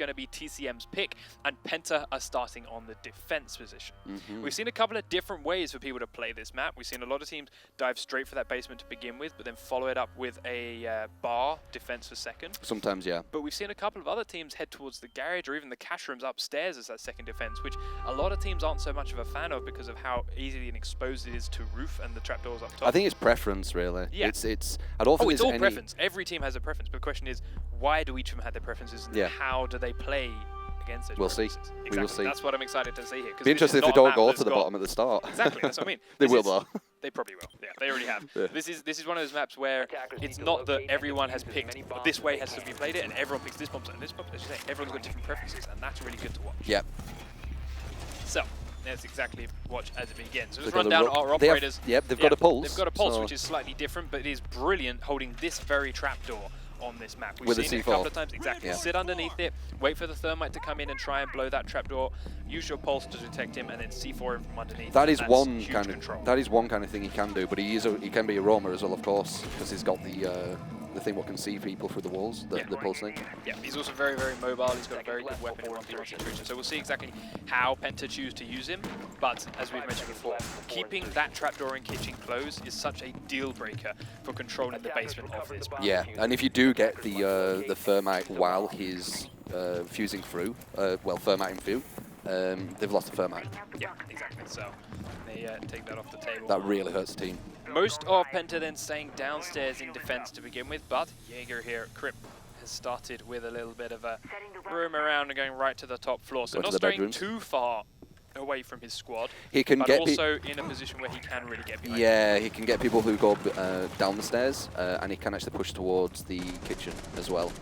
going to be TCM's pick, and PENTA are starting on the defense position. We've seen a couple of different ways for people to play this map. We've seen a lot of teams dive straight for that basement to begin with, but then follow it up with a bar defense for second. Sometimes, yeah. But we've seen a couple of other teams head towards the garage or even the cash rooms upstairs as that second defense, which a lot of teams aren't so much of a fan of because of how easily and exposed it is to roof and the trapdoors up top. I think it's preference, really. Yeah. I don't think it's all any preference. Every team has a preference, but the question is, why do each of them have their preferences, and how do they play against those preferences? Exactly. We will see. That's what I'm excited to see here. Be interested if they don't go to the bottom at the start. Exactly, that's what I mean. They will, though. They probably will. Yeah, they already have. Yeah. This is one of those maps where it's not that everyone has picked this way has to be played it, and everyone picks this bomb and this bomb. As you say, everyone's got different preferences, and that's really good to watch. Yep. So let's exactly watch as it begins. So let's run down our operators. They've got a pulse. They've got a pulse, which is slightly different, but it is brilliant holding this very trapdoor on this map. We've seen it a couple of times. Exactly. Sit underneath it, wait for the thermite to come in and try and blow that trapdoor. Use your pulse to detect him, and then C4 him from underneath. That is one kind of thing he can do, but he can be a roamer as well, of course, because he's got the thing what can see people through the walls, the pulsing. Yeah, he's also very, very mobile. He's got a very good weapon in 1v1 situation. So we'll see exactly how PENTA choose to use him. But as we've mentioned before, keeping that trapdoor and kitchen closed is such a deal breaker for controlling the basement of this map. Yeah, and if you do get the thermite while he's fusing through, thermiting through, they've lost the thermite. Yeah, exactly. So they take that off the table. That really hurts the team. Most of PENTA then staying downstairs in defense to begin with, but Jaeger here, Crip, has started with a little bit of a roam around and going right to the top floor. So not straying too far away from his squad, he can but get also in a position where he can really get behind. Yeah, he can get people who go down the stairs, and he can actually push towards the kitchen as well.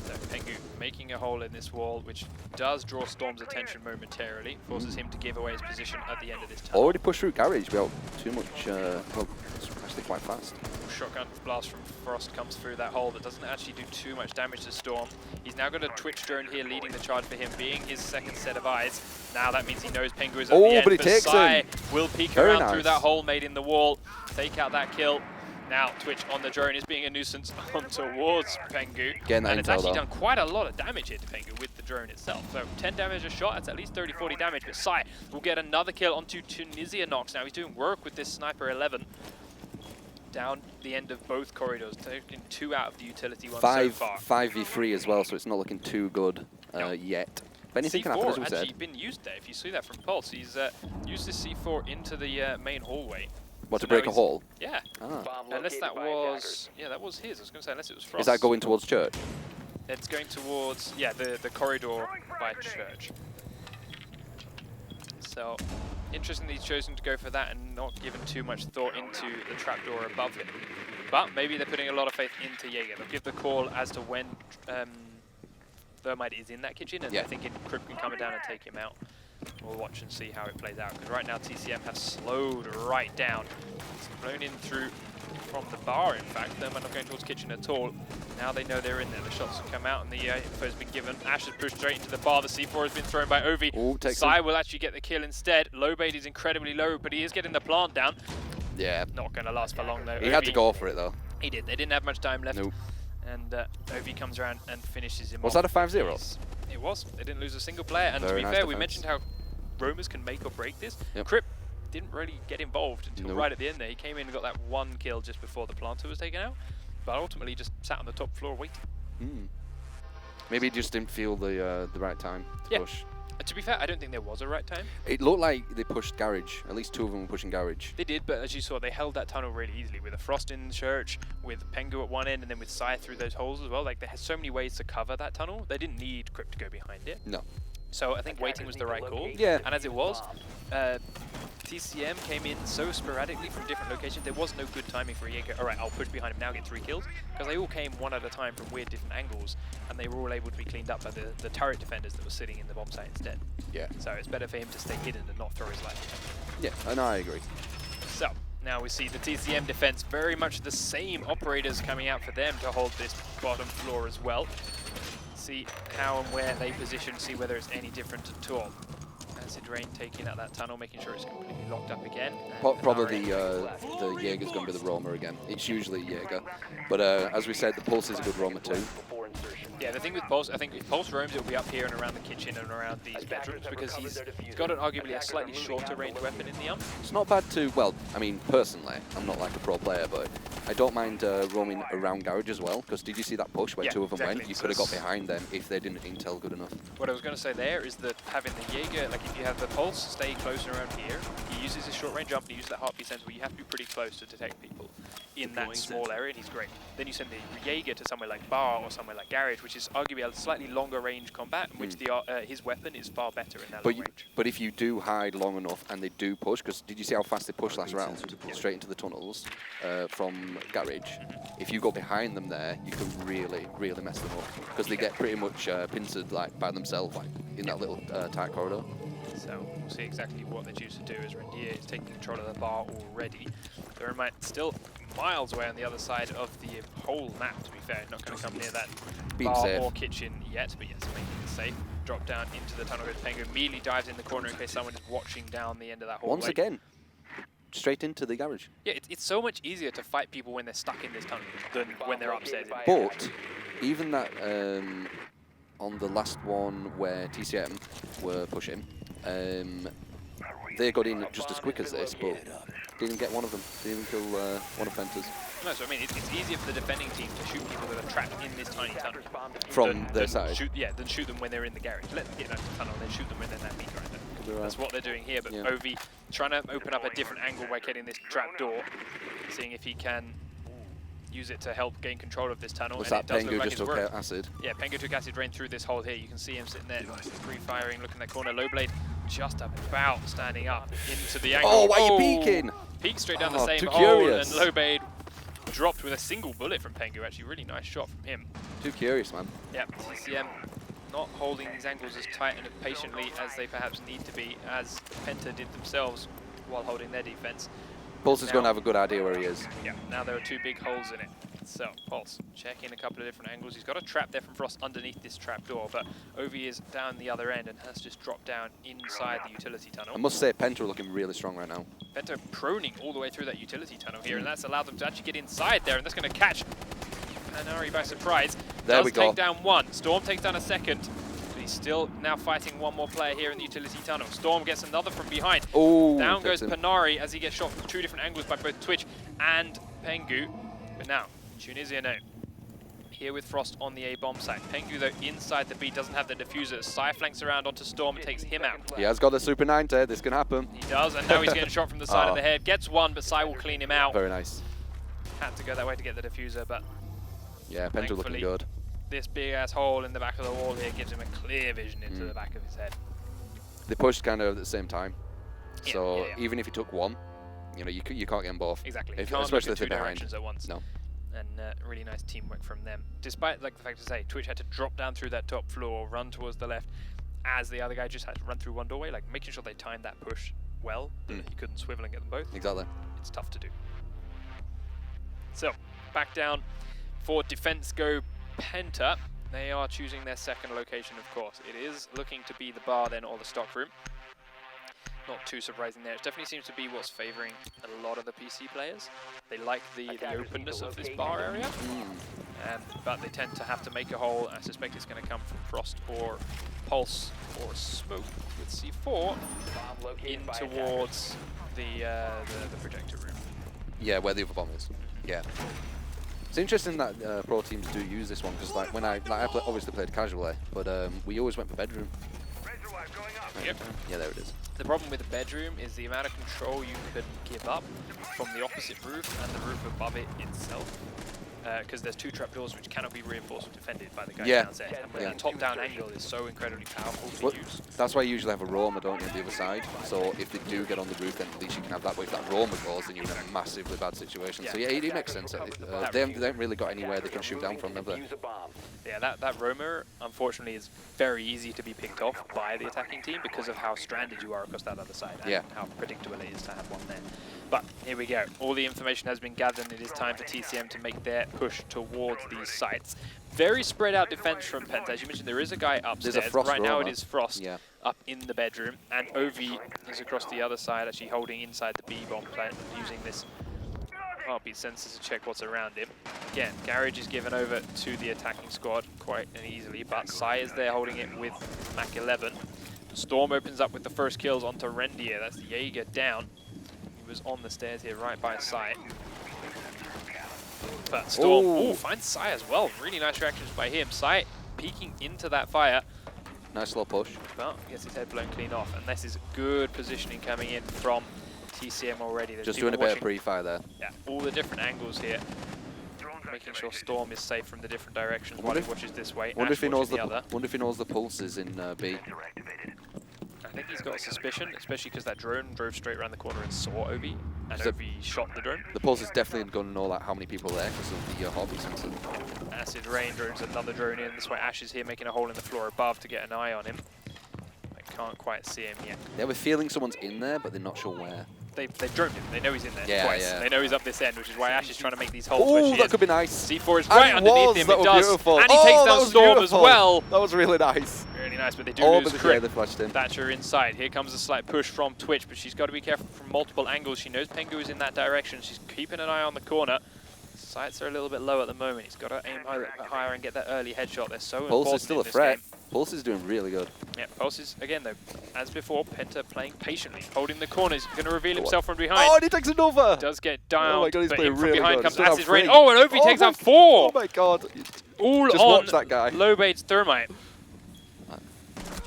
So Pengu making a hole in this wall, which does draw Storm's attention momentarily, forces him to give away his position at the end of this tunnel. Already pushed through garage without too much, well, it's actually quite fast. Shotgun blast from Frost comes through that hole, but doesn't actually do too much damage to Storm. He's now got a Twitch drone here leading the charge for him, being his second set of eyes. Now that means he knows Pengu is at the end, but he takes him. Will peek around through that hole made in the wall, take out that kill. Now Twitch on the drone is being a nuisance on towards Pengu. And it's actually done quite a lot of damage here to Pengu with the drone itself. So 10 damage a shot, that's at least 30-40 damage. But Sai will get another kill onto Tunisia Nox. Now he's doing work with this Sniper 11. Down the end of both corridors, taking 2 out of the utility ones so far. 5v3 as well, so it's not looking too good yet. But anything can happen, as we said. Actually been used there. If you see that from Pulse, he's used this C4 into the main hallway. What, to break a hole? Yeah. Unless that was... Yeah, that was his. I was going to say, unless it was Frost. Is that going towards church? It's going towards, the corridor by church. So, interesting that he's chosen to go for that and not given too much thought into the trapdoor above him. But maybe they're putting a lot of faith into Jaeger. They'll give the call as to when Thermite is in that kitchen, and they're thinking Crip can come down and take him out. We'll watch and see how it plays out, because right now TCM has slowed right down. It's blown in through from the bar, in fact. Thermite not going towards kitchen at all. Now they know they're in there. The shots have come out and the info's been given. Ash has pushed straight into the bar. The C4 has been thrown by Ovi. Sai will actually get the kill instead. Low bait is incredibly low, but he is getting the plant down. Yeah. Not going to last for long though. He had to go for it though. He did. They didn't have much time left. Nope. And Ovi comes around and finishes him off. Was that a 5-0? It was. They didn't lose a single player. And to be fair, we mentioned how roamers can make or break this. Crip didn't really get involved until right at the end there. He came in and got that 1 kill just before the planter was taken out, but ultimately just sat on the top floor waiting. Maybe he just didn't feel the right time to push. To be fair, I don't think there was a right time. It looked like they pushed garage. At least 2 of them were pushing garage. They did, but as you saw, they held that tunnel really easily with a Frost in the church, with Pengu at one end, and then with Sai through those holes as well. Like, they had so many ways to cover that tunnel. They didn't need Crip to go behind it. No. So I think waiting was the right call. Yeah. And as it was, TCM came in so sporadically from different locations, there was no good timing for Jaeger. All right, I'll push behind him now, get 3 kills. Because they all came one at a time from weird different angles, and they were all able to be cleaned up by the turret defenders that were sitting in the bomb site instead. Yeah. So it's better for him to stay hidden and not throw his life. Yeah, and I agree. So now we see the TCM defense, very much the same operators coming out for them to hold this bottom floor as well. See how and where they position, see whether it's any different at all. Acid Rain taking out that tunnel, making sure it's completely locked up again. Probably the Jaeger's going to be the roamer again. It's usually Jaeger. But as we said, the Pulse is a good roamer too. Yeah, the thing with Pulse, I think if Pulse roams, it'll be up here and around the kitchen and around these bedrooms because he's got an arguably a slightly shorter range weapon in the arm. It's not bad to, well, I mean, personally, I'm not like a pro player, but I don't mind roaming around garage as well, because did you see that push where two of them went? You could have got behind them if they didn't intel good enough. What I was going to say there is that having the Jaeger, like if you have the Pulse stay close around here, he uses his short range jump, he uses that heartbeat sensor where you have to be pretty close to detect people in that small area, and he's great. Then you send the Jaeger to somewhere like bar or somewhere like garage, which is arguably a slightly longer range combat, in which his weapon is far better in that long range. But if you do hide long enough and they do push, because did you see how fast they pushed last round? Straight into the tunnels from garage. If you go behind them there, you can really, really mess them up, because they get pretty much pincered like by themselves, like in that little tight corridor. So we'll see exactly what they choose to do as Rendier is taking control of the bar already. They're still miles away on the other side of the whole map, to be fair. Not going to come near that bar or kitchen yet, but yes, making it safe. Drop down into the tunnel with Pengu, immediately dives in the corner in case someone is watching down the end of that hallway. Once again, straight into the garage. Yeah, it's so much easier to fight people when they're stuck in this tunnel than when they're upstairs. But even that, on the last one where TCM were pushing, they got in just as quick as this, but didn't get one of them. Didn't even kill one of Penta's. No, so I mean, it's easier for the defending team to shoot people that are trapped in this tiny tunnel. From their side? Than shoot them when they're in the garage. Let them get into the tunnel and then shoot them when they're in that meter right there. That's what they're doing here, but Ovi trying to open up a different angle by getting this trap door, seeing if he can use it to help gain control of this tunnel. Was and that Pengu just took acid? Yeah, Pengu took acid rain through this hole here. You can see him sitting there, free-firing, looking at that corner. Lowblade just about standing up into the angle. Oh, why are you peeking? Peeked straight down the same hole, and Lowblade dropped with a single bullet from Pengu. Actually, really nice shot from him. Too curious, man. Yeah, TCM not holding these angles as tight and patiently as they perhaps need to be, as Penta did themselves while holding their defense. Pulse is going to have a good idea where he is. Yeah, now there are two big holes in it. So, Pulse checking a couple of different angles. He's got a trap there from Frost underneath this trap door, but Ovi is down the other end and has just dropped down inside the utility tunnel. I must say, Penta are looking really strong right now. Penta proning all the way through that utility tunnel here, and that's allowed them to actually get inside there, and that's going to catch Panari by surprise. There we go. Take down one. Storm takes down a second. But he's still now fighting one more player here in the utility tunnel. Storm gets another from behind. Oh, down goes Panari as he gets shot from two different angles by both Twitch and Pengu. But now, Tunisia no. Here with Frost on the A-bomb site. Pengu, though, inside the B, doesn't have the diffuser. Sai flanks around onto Storm and takes him out. He has got a Super 90. This can happen. He does, and now he's getting shot from the side of the head. Gets one, but Sai will clean him out. Very nice. Had to go that way to get the diffuser, but yeah, Penta looking good. This big-ass hole in the back of the wall here gives him a clear vision into the back of his head. They pushed kind of at the same time. So even if he took one, you know, you can't get them both. Exactly. Especially if they're behind. Directions at once. No. And really nice teamwork from them. Despite like the fact to say, Twitch had to drop down through that top floor, run towards the left, as the other guy just had to run through one doorway, like making sure they timed that push well, that he couldn't swivel and get them both. Exactly. It's tough to do. So, back down for Defense Go Penta. They are choosing their second location, of course. It is looking to be the bar then, or the stock room. Not too surprising there. It definitely seems to be what's favoring a lot of the PC players. They like the openness of this bar area, but they tend to have to make a hole. I suspect it's going to come from Frost or Pulse or Smoke with C4 in towards the projector room. Yeah, where the other bomb is. Yeah. It's interesting that pro teams do use this one, because like when I obviously played casually, but we always went for bedroom. Yep. Yeah, there it is. The problem with the bedroom is the amount of control you could give up from the opposite roof and the roof above it itself. Because there's two trapdoors which cannot be reinforced or defended by the guys downstairs. And the top-down angle is so incredibly powerful to use. That's why you usually have a roamer, don't you, on the other side. So if they do get on the roof, then at least you can have that. But if that roamer goes, then you're in a massively bad situation. So yeah, it makes sense. They haven't really got anywhere they can shoot down from, have they? Yeah, that roamer, unfortunately, is very easy to be picked off by the attacking team because of how stranded you are across that other side and how predictable it is to have one there. But here we go. All the information has been gathered, and it is time for TCM to make their push towards these sites. Very spread out defense from Penta. As you mentioned, there is a guy upstairs. There's a Frost right now roamer. It is Frost up in the bedroom, and Ovi is across the other side, actually holding inside the B-bomb plant, using this heartbeat sensor to check what's around him. again, Garage is given over to the attacking squad quite easily, but Sai is there holding it with Mach 11. Storm opens up with the first kills onto Rendier. That's Jaeger down. He was on the stairs here right by Sai. But Storm finds Sai as well. Really nice reactions by him. Sai peeking into that fire. Nice little push. But gets his head blown clean off. And this is good positioning coming in from TCM already. There's just doing a bit of pre-fire there. Yeah, all the different angles here. Making sure Storm is safe from the different directions while he watches this way. Wonder if he knows the pulses in B. I think he's got a suspicion, especially because that drone drove straight around the corner and saw Ovi, and Ovi shot the drone. The pulse is definitely going to know like how many people are there because of the hobby sensor. Acid Rain drones another drone in. This way Ash is here making a hole in the floor above to get an eye on him. I can't quite see him yet. They have a feeling someone's in there, but they're not sure where. They droned him. They know he's in there twice. Yeah. They know he's up this end, which is why Ash is trying to make these holes. Oh, that could be nice. C4 is right underneath him. It does. Beautiful. And he takes down Storm as well. That was really nice. Really nice, but they do lose Crip. They flashed in. Thatcher inside. Here comes a slight push from Twitch, but she's got to be careful from multiple angles. She knows Pengu is in that direction. She's keeping an eye on the corner. Sights are a little bit low at the moment. He's got to aim higher and get that early headshot. They're so important. Pulse is still a threat. Pulse is doing really good. Yeah, Pulse is, again though, as before, Penta playing patiently, holding the corners, going to reveal himself from behind. Oh, and he takes another! Does get down, oh my God, he's but playing from really behind good. comes Acid Rain. Oh, and Ovi takes out 4! Oh my God. All just on watch that guy. Low-Bait's Thermite.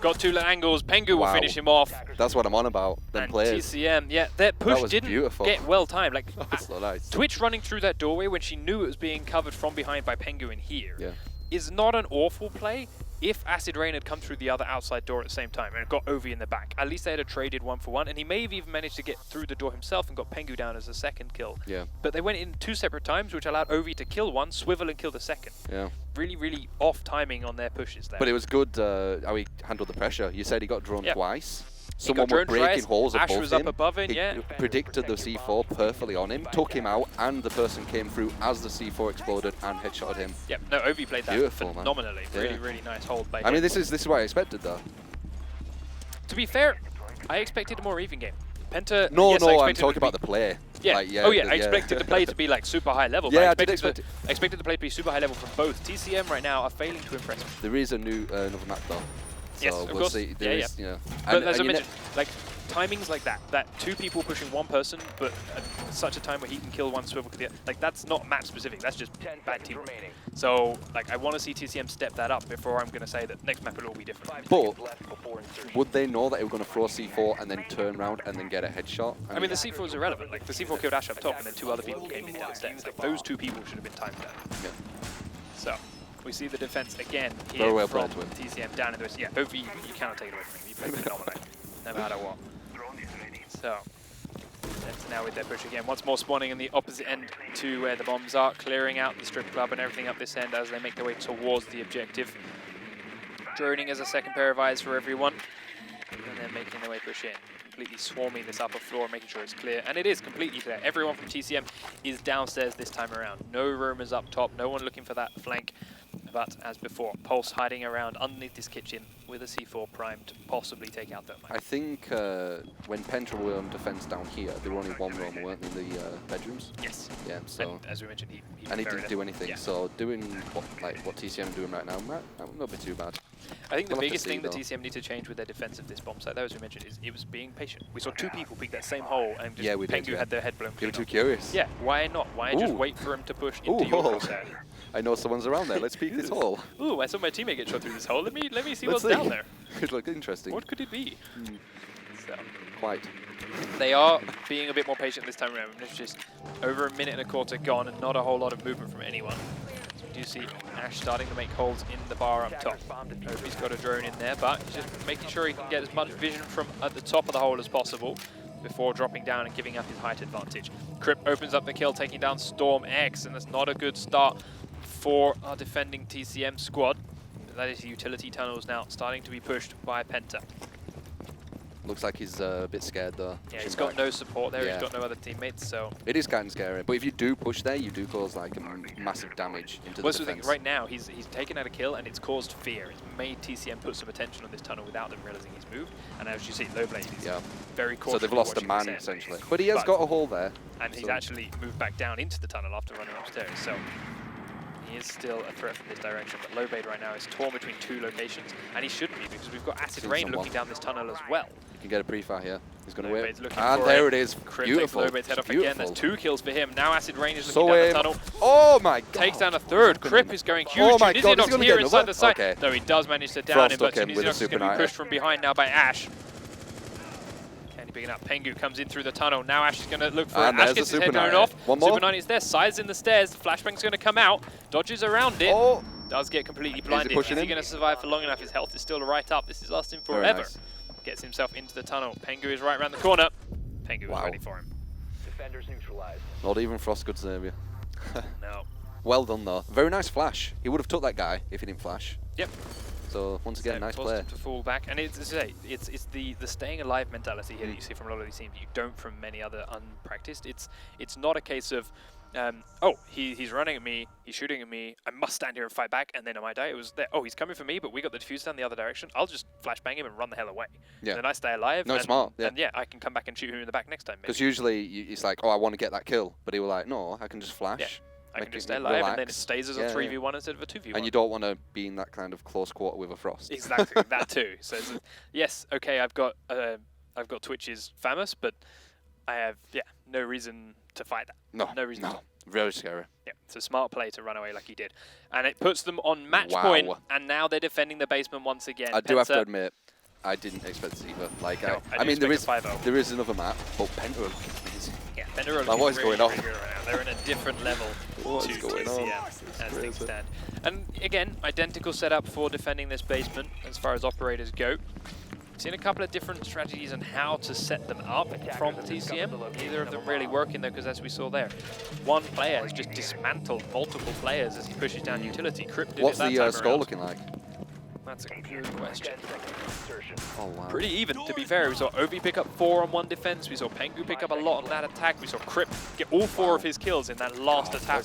Got 2 angles, Pengu will finish him off. That's what I'm on about, them players. TCM, yeah, that push didn't get well timed. Like, that's so nice. Twitch running through that doorway when she knew it was being covered from behind by Pengu in here is not an awful play if Acid Rain had come through the other outside door at the same time and got Ovi in the back. At least they had traded 1-for-1, and he may have even managed to get through the door himself and got Pengu down as a second kill. Yeah. But they went in 2 separate times, which allowed Ovi to kill one, swivel and kill the second. Yeah. Really, really off timing on their pushes there. But it was good how he handled the pressure. You said he got drawn twice. Someone was breaking holes above him. Ash was up above him, He predicted the C4 perfectly on him, took him out, and the person came through as the C4 exploded and headshotted him. Yep, no, Ovi played that phenomenally. Man. Really, really nice hold by him. I mean, this is what I expected, though. To be fair, I expected a more even game. Penta. No, I'm talking about the play. Yeah. Like, I expected the play to be like super high level. Yeah, I expected the play to be super high level from both. TCM right now are failing to impress me. There is another map though. Yes, so of we'll course. See. There is, but as I mentioned, like timings like that 2 people pushing 1 person, but at such a time where he can kill 1 swivel, like that's not map specific. That's just bad team. So like I want to see TCM step that up before I'm going to say that next map will all be different. But would they know that they were going to throw C4 and then turn around and then get a headshot? I mean the C4 is irrelevant. Like the C4 killed Ash up top, and then 2 other people came in down the stairs. Like those 2 people should have been timed down. Yeah. So. We see the defense again here from TCM down in the west. Yeah, Ovi, you cannot take it away from him. He played phenomenally, no matter what. So, that's now with their push again. Once more spawning in the opposite end to where the bombs are, clearing out the strip club and everything up this end as they make their way towards the objective. Droning as a second pair of eyes for everyone. And then making their way push in. Completely swarming this upper floor, making sure it's clear. And it is completely clear. Everyone from TCM is downstairs this time around. No roamers up top, no one looking for that flank. But as before, Pulse hiding around underneath this kitchen with a C4 primed to possibly take out Thermite. I think when Penta were on defense down here, there were only 1 roamer, weren't they, in the bedrooms? Yes. Yeah, so... And as we mentioned, he didn't do anything, so doing what TCM are doing right now might not be too bad. I think the biggest thing that TCM need to change with their defense of this bomb site, though, as we mentioned, is it was being patient. We saw 2 people pick that same hole and just Pengu had their head blown. They were too curious. Yeah, why not? Why just wait for him to push into your crosshair? I know someone's around there. Let's peek this hole. Ooh, I saw my teammate get shot through this hole. Let me see what's down there. It looked interesting. What could it be? So. Quite. They are being a bit more patient this time around. It's just over 1.25 minutes gone and not a whole lot of movement from anyone. So we do see Ash starting to make holes in the bar up top. Ovi's got a drone in there, but he's just making sure he can get as much vision from at the top of the hole as possible before dropping down and giving up his height advantage. Crip opens up the kill, taking down Storm X, and that's not a good start for our defending TCM squad. That is the utility tunnels now starting to be pushed by Penta. Looks like he's a bit scared though. Yeah, he's got no support there, he's got no other teammates, so... It is kind of scary, but if you do push there, you do cause like massive damage into the defense. Right now, he's taken out a kill and it's caused fear. It's made TCM put some attention on this tunnel without them realizing he's moved. And as you see, Lowblade is very cautious. So they've lost a man, essentially. But he has got a hole there. And he's actually moved back down into the tunnel after running upstairs, so... is still a threat from this direction, but Lowbade right now is torn between 2 locations, and he shouldn't be because we've got Acid Rain looking down this tunnel as well. You can get a pre-fire here. He's going to wait. And there it is. Beautiful. Lowbade's head off again. There's 2 kills for him. Now Acid Rain is looking down the tunnel. Oh my god. Takes down a 3rd. Crip is going huge. Oh my god, is he here inside the side. Okay. No, he does manage to down him, but Tunisianox is going to be pushed from behind now by Ash. Picking up. Pengu comes in through the tunnel. Now Ash is going to look for it. Ash gets his head blown off. Super 9 is there. Side's in the stairs. Flashbang's going to come out. Dodges around it. Oh. Does get completely blinded. Is he going to survive for long enough? His health is still right up. This is lasting forever. Nice. Gets himself into the tunnel. Pengu is right around the corner. Pengu is ready for him. Defenders neutralized. Not even Frost could save you. No. Well done though. Very nice flash. He would have took that guy if he didn't flash. Yep. So once again, nice play. To fall back, and it's the staying alive mentality here that you see from a lot of these teams. You don't from many other unpracticed. It's not a case of, oh, he's running at me, he's shooting at me, I must stand here and fight back, and then I might die. It was there. Oh, he's coming for me, but we got the defuse down the other direction. I'll just flashbang him and run the hell away. Yeah. And then I stay alive. No, smart. Yeah. And yeah, I can come back and shoot him in the back next time. Because usually it's like, oh, I want to get that kill, but he was like, no, I can just flash. Yeah. I can just stay alive, and then it stays as a 3v1 instead of a 2v1. And you don't want to be in that kind of close quarter with a Frost. Exactly, that too. So yes, okay, I've got Twitch's famous, but I have no reason to fight that. No reason. No, very scary. Yeah, it's a smart play to run away like he did, and it puts them on match point. And now they're defending the basement once again. I do have to admit, I didn't expect this either. Like, no, I mean, there is another map, but Penta are amazing. Yeah, Penta are like, what is going on? Right now. They're in a different level to TCM as things stand. And again, identical setup for defending this basement as far as operators go. Seen a couple of different strategies on how to set them up from TCM. Neither of them really working though, because as we saw there, one player has just dismantled multiple players as he pushes down utility. Crypt did What's it that the time score around. looking like? That's a good question. Oh, wow. Pretty even, to be fair. We saw Ovi pick up 4 on 1 defense. We saw Pengu pick up a lot on that attack. We saw Crypt get all 4 of his kills in that last attack.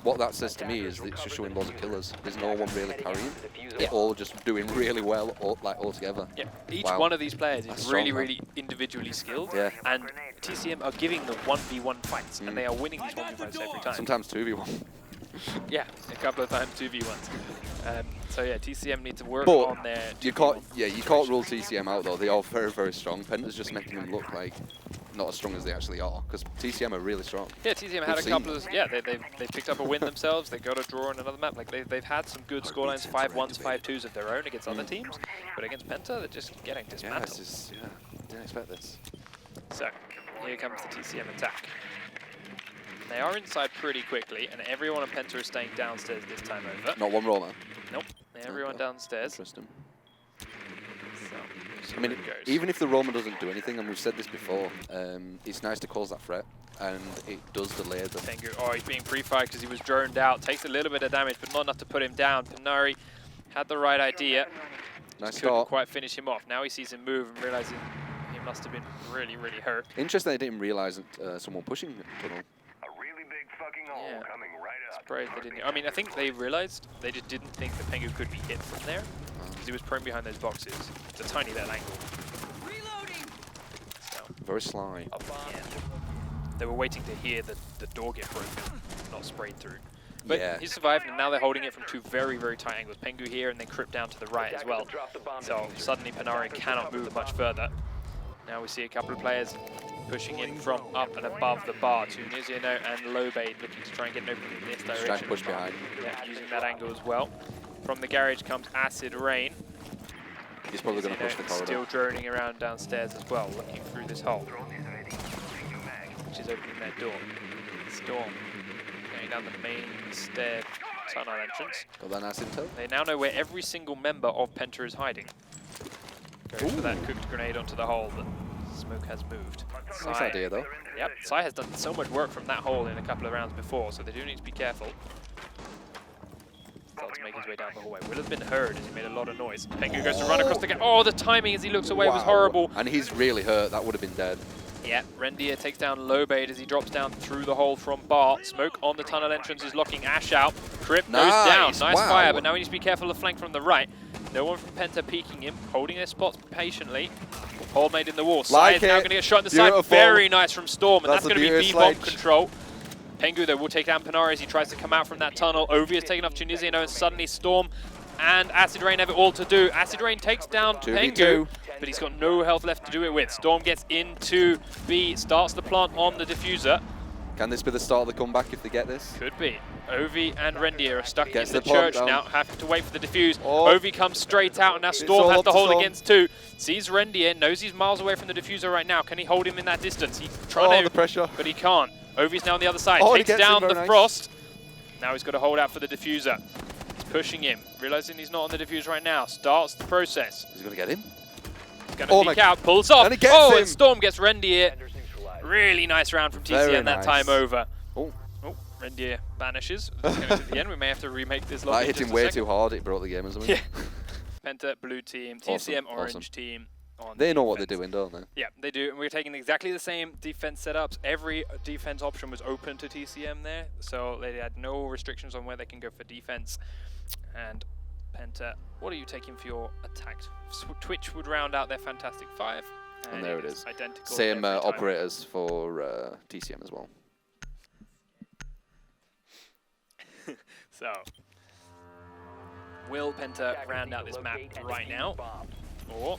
What that says to me is that it's just showing loads of killers. There's no one really carrying. They're all just doing really well, all together. Yeah, each one of these players is really individually skilled. Yeah. And TCM are giving them 1v1 fights, and they are winning these 1v1 fights every time. Sometimes 2v1. Yeah, a couple of times 2v1s. So yeah, TCM need to work on their. You can't rule TCM out though. They are very strong. Penta's just making them look like not as strong as they actually are, because TCM are really strong. Yeah, TCM had a couple of they picked up a win themselves. They got a draw on another map. Like they've had some good scorelines, 5-1s, 5-2s of their own against other teams, but against Penta they're just getting dismantled. Yeah, didn't expect this. So here comes the TCM attack. They are inside pretty quickly, and everyone on Penta is staying downstairs this time over. Not one roller. Nope, everyone downstairs. Interesting. So, I mean, even if the roamer doesn't do anything, and we've said this before, it's nice to cause that threat, and it does delay the... Pengu, oh, he's being pre-fired because he was droned out. Takes a little bit of damage, but not enough to put him down. Penari had the right idea. Nice couldn't start. Quite finish him off. Now he sees him move and realizing he must have been really hurt. Interesting they didn't realize someone pushing the tunnel. Yeah. Surprised they didn't. I mean, I think they realized, they just didn't think that Pengu could be hit from there, because he was prone behind those boxes. It's a tiny little angle. So, very sly. Yeah. They were waiting to hear the door get broken, not sprayed through. But he survived, and now they're holding it from 2 very tight angles. Pengu here, and then Crypt down to the right as well. So suddenly Penari cannot move much further. Now we see a couple of players pushing in from up and above the bar. Tunisianox and Lowbade looking to try and get an opening in this direction. Trying to push behind. Yeah, using that angle as well. From the garage comes Acid Rain. He's probably going to push the corridor. Still droning around downstairs as well, looking through this hole, which is opening that door. Storm going down the main stair tunnel entrance. Got that nice intel. They now know where every single member of Penta is hiding. Goes for that cooked grenade onto the hole, but Smoke has moved. Nice idea though. Yep, Sai has done so much work from that hole in a couple of rounds before, so they do need to be careful. Starts to make his way down the hallway. Will have been heard as he made a lot of noise. Pengu goes to run across the gate. Oh, the timing as he looks away was horrible. And he's really hurt. That would have been dead. Yeah, Rendir takes down Lowbade as he drops down through the hole from Bar. Smoke on the tunnel entrance is locking Ash out. Crypt goes down. Nice fire, but now he needs to be careful of the flank from the right. No one from Penta peeking him, holding their spots patiently. Hold made in the wall. Sai is now going to get shot in the side. Very nice from Storm, and that's going to be B-bomb control. Pengu, though, will take down Panari as he tries to come out from that tunnel. Ovi has taken off Tunisian, and suddenly Storm and Acid Rain have it all to do. Acid Rain takes down Pengu, but he's got no health left to do it with. Storm gets into B, starts the plant on the diffuser. Can this be the start of the comeback if they get this? Could be. Ovi and Rendier are stuck in the church now, having to wait for the diffuse. Ovi comes straight out, and now Storm has to hold against 2. Sees Rendier, knows he's miles away from the diffuser right now. Can he hold him in that distance? He's trying to, the pressure. But he can't. Ovi's now on the other side, takes down the Frost. Now he's got to hold out for the diffuser. He's pushing him, realizing he's not on the diffuser right now. Starts the process. He's going to get him. He's going to peek out, pulls off. And he gets him. And Storm gets Rendier. Really nice round from TCM that time over. Oh, Rendier vanishes. At the end, we may have to remake this lobby. I hit him way too hard, it brought the game or something. Yeah. Penta, blue team, TCM, orange team. They know what they're doing, don't they? Yeah, they do. And we're taking exactly the same defense setups. Every defense option was open to TCM there, so they had no restrictions on where they can go for defense. And Penta, what are you taking for your attack? Twitch would round out their fantastic 5. And there it is. Identical. Same operators for TCM as well. So, will Penta round out this map right now? Or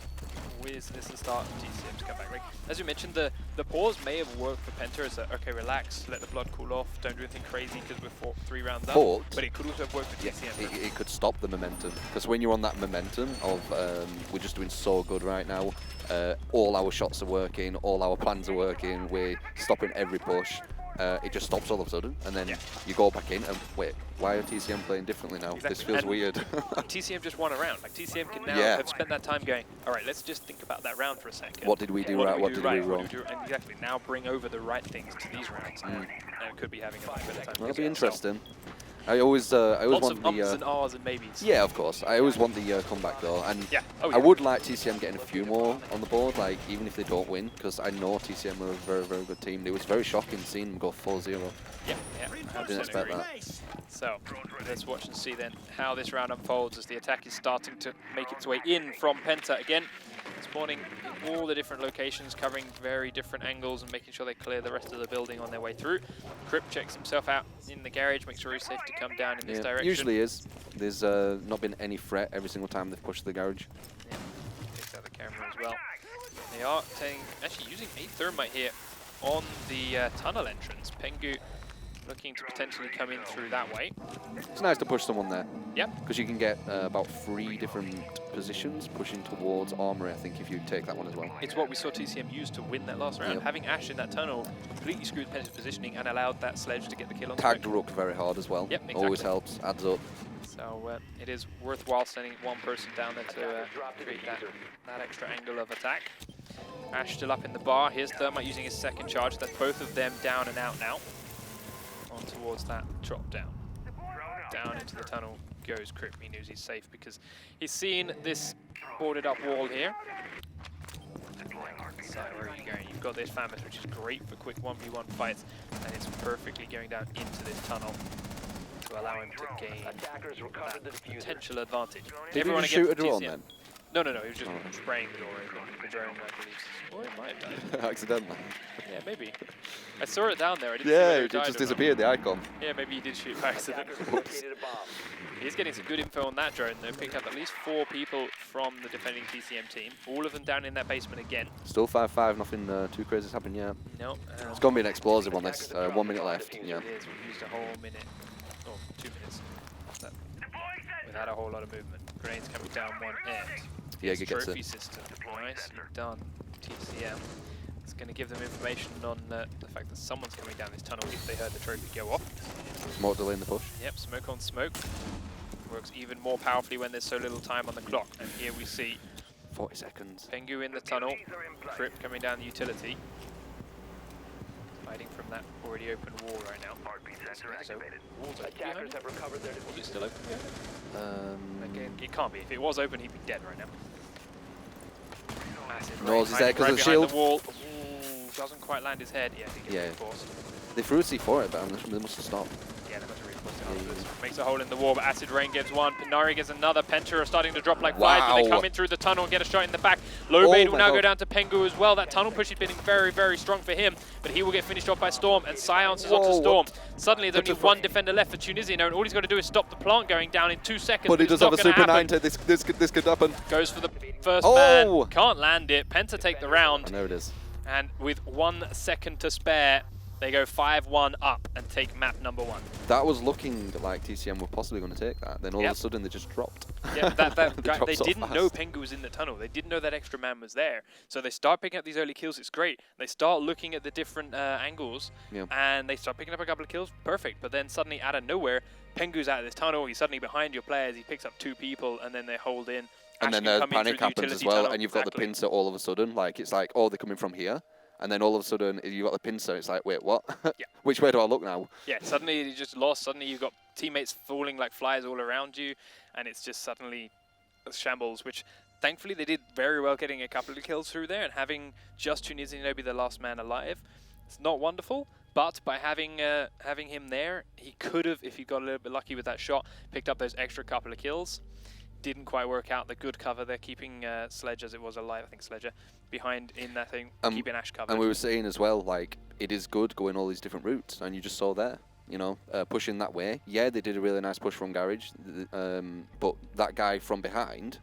is this the start of TCM's comeback? Like, as you mentioned, the pause may have worked for Penta as a, okay, relax, let the blood cool off, don't do anything crazy because we're 3 rounds up. But it could also have worked for TCM. It could stop the momentum, because when you're on that momentum of we're just doing so good right now, all our shots are working, all our plans are working, we're stopping every push. It just stops all of a sudden, and then you go back in and wait, why are TCM playing differently now? This feels weird. TCM just won a round. Like, TCM can now have spent that time going, all right, let's just think about that round for a second. What did we do right? What did we do wrong? And exactly, now bring over the right things to these rounds. And it could be having a much better time. That'll be interesting. I always want the ums and ahs and maybes. Yeah, of course. I always want the comeback though, and I would like TCM getting a few more on the board, like even if they don't win, because I know TCM are a very, very good team. It was very shocking seeing them go 4-0. Yeah, I didn't expect that. So let's watch and see then how this round unfolds as the attack is starting to make its way in from Penta again. Spawning in all the different locations, covering very different angles and making sure they clear the rest of the building on their way through. Crypt checks himself out in the garage, makes sure he's safe to come down in this direction. Usually is. There's not been any threat every single time they've pushed the garage. Yeah, takes out the camera as well. They are actually using a thermite here on the tunnel entrance. Pengu looking to potentially come in through that way. It's nice to push someone there. Yep. Because you can get about 3 different positions pushing towards Armory, I think, if you take that one as well. It's what we saw TCM use to win that last round. Yep. Having Ash in that tunnel completely screwed Penta's positioning and allowed that sledge to get the kill on Tagged Rook very hard as well. Yep, exactly. Always helps, adds up. So it is worthwhile sending one person down there to create that extra angle of attack. Ash still up in the bar. Here's Thermite using his second charge. That's both of them down and out now. On towards that drop down. Down into the tunnel goes Crypt. He knows he's safe because he's seen this boarded up wall here. So where are you going? You've got this Famous, which is great for quick 1v1 fights, and it's perfectly going down into this tunnel to allow him to gain that potential advantage. Did he shoot a drone then? No, he was just spraying the door open. The drone, I believe. Or it might have died. Accidentally. Yeah, maybe. I saw it down there. I didn't see it just disappeared, the icon. Yeah, maybe he did shoot by accident. He's getting some good info on that drone, though. Picked up at least 4 people from the defending TCM team. All of them down in that basement again. Still 5-5, nothing too crazy has happened yet. No. It's going to be an explosive on this. 1 minute left. Yeah. It is. We've used a whole minute. Oh, 2 minutes. Without a whole lot of movement. Grenades coming down one end. Jaeger gets trophy it. system. Nicely done, TCM. It's going to give them information on the fact that someone's coming down this tunnel if they heard the trophy go off. Smoke delay in the push. Yep, smoke on smoke. Works even more powerfully when there's so little time on the clock. And here we see 40 seconds. Pengu in the tunnel. Crypt coming down the utility. Fighting from that already open wall right now. So, wall's open behind him? Was it still open behind him? Again, it can't be. If it was open, he'd be dead right now. Massive No, he's there because of the shield. The wall. doesn't quite land his head. Yeah, I think it's reinforced. They threw a C4 at it, but they must have stopped. Yeah, they must have reinforced it afterwards. Makes a hole in the wall, but Acid Rain gets one. Penari gets another. Penta are starting to drop like flies, but they come in through the tunnel and get a shot in the back. Lobade will now go down to Pengu as well. That tunnel push has been very, very strong for him, but he will get finished off by Storm, and Science is onto Storm. Suddenly, there's only one defender left for Tunisia, and all he's got to do is stop the plant going down in 2 seconds. But he does have a Super 90. This could happen. Goes for the first man. Can't land it. Penta take the round. I know it is. And with 1 second to spare, they go 5-1 up and take map number 1. That was looking like TCM were possibly going to take that. Then all of a sudden they just dropped. Yeah, they didn't know Pengu was in the tunnel. They didn't know that extra man was there. So they start picking up these early kills. It's great. They start looking at the different angles, and they start picking up a couple of kills. Perfect. But then suddenly, out of nowhere, Pengu's out of this tunnel. He's suddenly behind your players. He picks up 2 people, and then they hold in. And then the panic happens as well, and you've got the pincer all of a sudden. Like, it's like, oh, they're coming from here. And then all of a sudden, you've got the pincer. It's like, wait, what? Which way do I look now? Yeah, suddenly you just lost. Suddenly you've got teammates falling like flies all around you. And it's just suddenly a shambles, which thankfully they did very well getting a couple of kills through there. And having just Tunisia be the last man alive, it's not wonderful. But by having him there, he could have, if he got a little bit lucky with that shot, picked up those extra couple of kills. Didn't quite work out. The good cover there, keeping Sledge as it was alive, I think Sledger, behind in that thing, keeping Ash covered. And we were saying as well, like, it is good going all these different routes, and you just saw there, you know, pushing that way. Yeah, they did a really nice push from Garage, but that guy from behind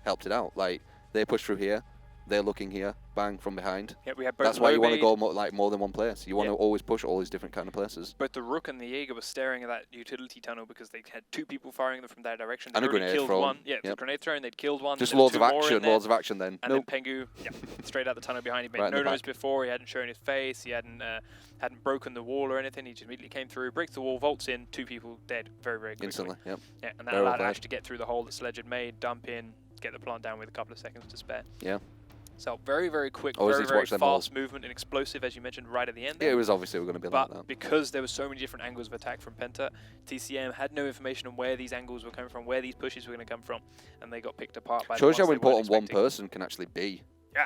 helped it out. Like, they pushed through here, they're looking here, bang, from behind. Yeah, we had both. That's why you want to go more than one place. You want to always push all these different kind of places. But the Rook and the Jaeger were staring at that utility tunnel because they had 2 people firing them from that direction. And a grenade throw. One. Yeah, a grenade throw, and they'd killed one. Just loads of action then. And then Pengu, straight out the tunnel behind. He'd made no noise before. He hadn't shown his face. He hadn't broken the wall or anything. He just immediately came through, breaks the wall, vaults in, 2 people dead very, very quickly. Instantly, yeah, and that allowed Ash to get through the hole that Sledge had made, dump in, get the plant down with a couple of seconds to spare. Yeah. So very, very quick, very, very fast movement and explosive, as you mentioned, right at the end. Yeah, it was obviously going to be like that. But because there were so many different angles of attack from Penta, TCM had no information on where these angles were coming from, where these pushes were going to come from, and they got picked apart by shows you how important one person can actually be. Yeah.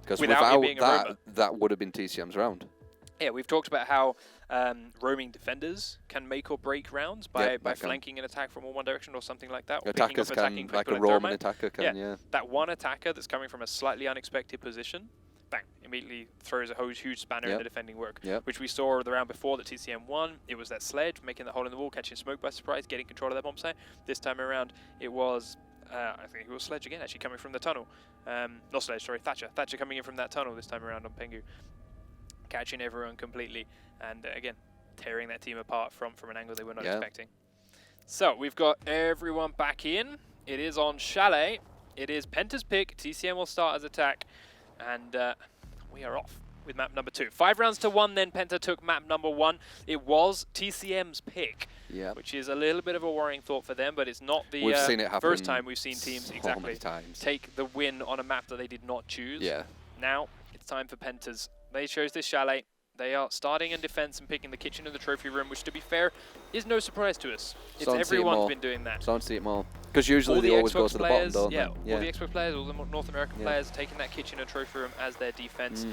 Because without that would have been TCM's round. Yeah, we've talked about how roaming defenders can make or break rounds by flanking an attack from one direction or something like that. Or attackers can, like a roaming attacker can, That one attacker that's coming from a slightly unexpected position, bang, immediately throws a huge spanner in the defending work, which we saw the round before that TCM won. It was that Sledge making the hole in the wall, catching smoke by surprise, getting control of that bomb site. This time around, it was, I think it was Sledge again, actually coming from the tunnel. Not Sledge, sorry, Thatcher. Thatcher coming in from that tunnel this time around on Pengu. Catching everyone completely, and again, tearing that team apart from an angle they were not expecting. So we've got everyone back in. It is on Chalet. It is Penta's pick. TCM will start as attack, and we are off with map number 2. 5 rounds to 1, then Penta took map number 1. It was TCM's pick, which is a little bit of a worrying thought for them, but it's not the first time we've seen teams take the win on a map that they did not choose. Yeah. Now it's time for Penta's. They chose this Chalet. They are starting in defense and picking the kitchen and the trophy room, which, to be fair, is no surprise to us. It's everyone's been doing that. Starting to see it more. Because usually they always go to the bottom, don't they? Yeah, all the Xbox players, all the North American players taking that kitchen and trophy room as their defense,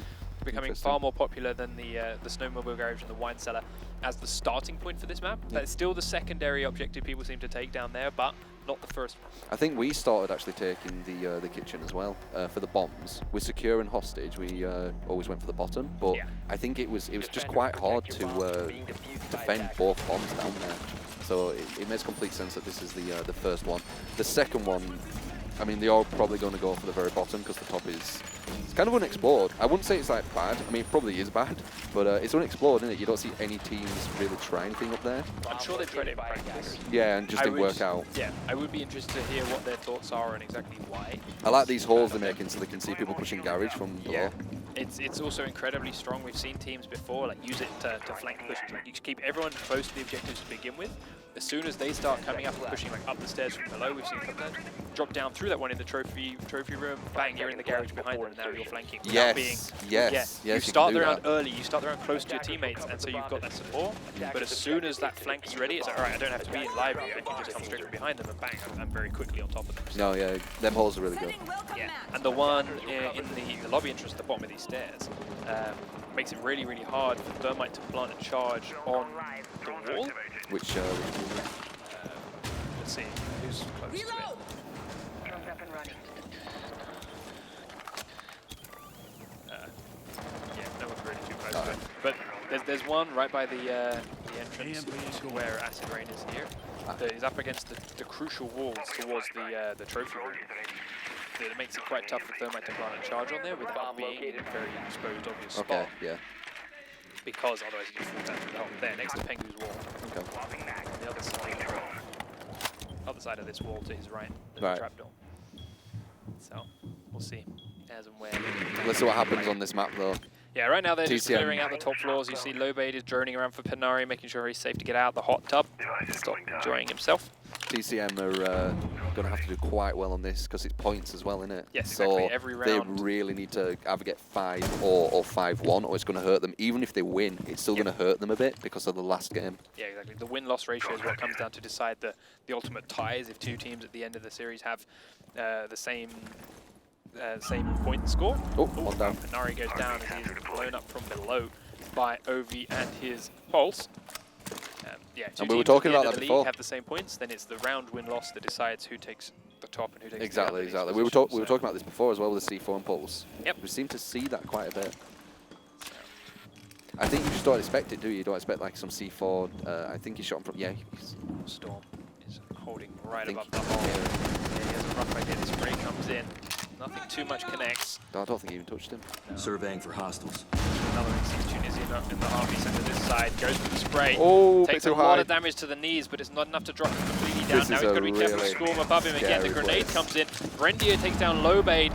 becoming far more popular than the snowmobile garage and the wine cellar as the starting point for this map. That's still the secondary objective people seem to take down there, but not the first one. I think we started actually taking the kitchen as well for the bombs. With secure and hostage, we always went for the bottom, but I think it was just quite hard to defend both bombs down there. So it makes complete sense that this is the first one. The second one, I mean, they are probably going to go for the very bottom because the top is kind of unexplored. I wouldn't say it's like bad. I mean, it probably is bad, but it's unexplored, isn't it? You don't see any teams really try anything up there. I'm sure they tried it in practice. Yeah, and just didn't work out. Yeah, I would be interested to hear what their thoughts are and exactly why. I like these holes they're making so they can see people pushing garage from below. It's also incredibly strong. We've seen teams before like use it to flank pushes. Like you keep everyone close to the objectives to begin with. As soon as they start coming up and pushing like up the stairs from below, we've seen a couple of them drop down through that one in the trophy room, bang, you're in the garage behind them, and now you're flanking. Yes, you start the round early, you start the round close to your teammates, and so you've got that support. But as soon as that flank is ready, it's like, all right, I don't have to be in library, I can just come straight from behind them and bang, I'm very quickly on top of them. So. No, yeah, them holes are really good. Yeah, and the one in the lobby entrance at the bottom of these stairs, makes it really, really hard for Thermite to plant a charge on the wall. Which, let's see, who's close to it? Yeah, no one's really too close to it. But there's one right by the entrance to where Acid Rain is here. That is up against the crucial walls towards the trophy room. It makes it quite tough for Thermite to plant a charge on there without being in a very exposed, obvious spot. Okay, yeah. Because otherwise you just fall down through the hole. There, next to Pengu's wall. Okay. On the other side of this wall to his right, there's a trapdoor. So, we'll see as and when. Let's see what happens on this map, though. Yeah, right now they're just clearing out the top floors. You see Lobade is droning around for Penari, making sure he's safe to get out of the hot tub. Stop enjoying himself. TCM are going to have to do quite well on this because it's points as well, isn't it? Yes, so exactly. Every round. They really need to either get 5 or 5-1, or it's going to hurt them. Even if they win, it's still going to hurt them a bit because of the last game. Yeah, exactly. The win-loss ratio is what comes down to decide the ultimate ties. If two teams at the end of the series have the same point score. One down. Penari goes down and he's blown up from below by Ovi and his Pulse. Yeah, and we were talking about that before. Have the same points, then it's the round win-loss that decides who takes the top and who takes the other. Exactly. We were talking about this before as well with the C4 and Pulse. Yep. We seem to see that quite a bit. I think you just don't expect it, do you? You don't expect like some C4. I think he shot him from. Yeah. Storm is holding right above the hole. Yeah, he has a rough idea. The spray comes in. Nothing too much connects. No, I don't think he even touched him. No. Surveying for hostiles. Another X6 Tunisian in the RV center this side. Goes for the spray. Oh, takes a lot of damage to the knees, but it's not enough to drop him completely down. Now he's got to be careful. Storm above him again. The grenade comes in. Rendier takes down Lobade.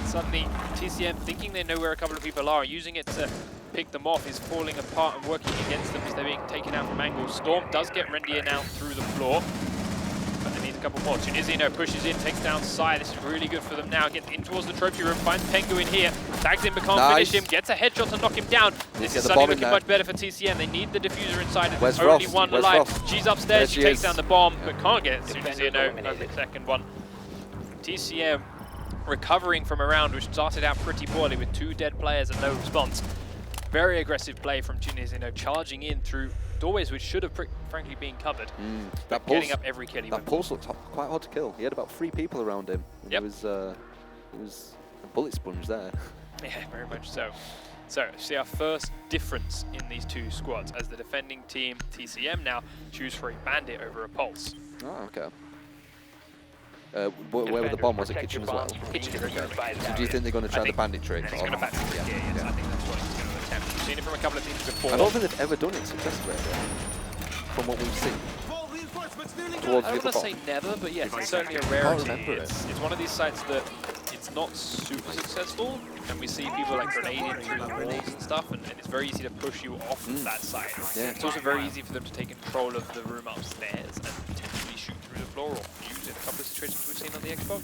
Suddenly, TCM, thinking they know where a couple of people are, using it to pick them off, is falling apart and working against them as they're being taken out from angles. Storm does get Rendier now through the floor. But they need a couple more. Tunisiano pushes in, takes down Sai. This is really good for them now. Gets in towards the trophy room, finds Pengu in here. Tags him, but can't finish him. Gets a headshot to knock him down. This is suddenly looking much better for TCM. They need the diffuser inside. There's only one alive. She's upstairs. She takes down the bomb, but can't get it. Tunisiano on the second one. TCM recovering from a round which started out pretty poorly with 2 dead players and no response. Very aggressive play from Tunisiano, charging in through doorways which should have frankly been covered. That Pulse, getting up every kill he that Pulse looked quite hard to kill. He had about 3 people around him. Yep. It was a bullet sponge there. Yeah, very much so. So, see our first difference in these two squads as the defending team, TCM, now choose for a Bandit over a Pulse. Oh, okay. Where the bomb was, it kitchen as well? Kitchen, okay. So do you think they're going to try the Bandit trick? He's going to back yes, I think that's what he's going to attempt. We've seen it from a couple of teams before. I don't think they've ever done it successfully, from what we've seen. I wouldn't say never, but yes, it's certainly a rarity. It's one of these sites that it's not super successful, and we see people like grenading through the walls and stuff, and it's very easy to push you off of that site. Yeah. It's also very easy for them to take control of the room upstairs and potentially shoot through the floor or fuse in a couple of situations we've seen on the Xbox.